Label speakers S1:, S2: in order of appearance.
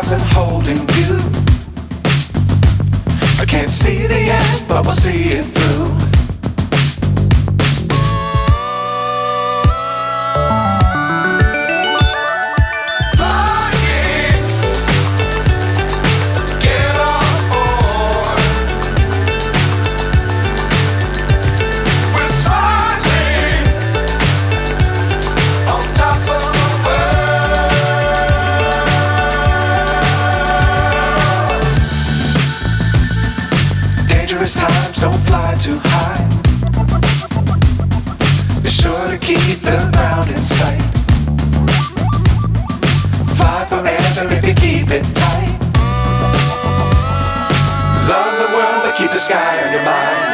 S1: stars and holding you. I can't see the end, but we'll see it through. Times don't fly too high. Be sure to keep the ground in sight. Fly forever if you keep it tight. Love the world but keep the sky on your mind.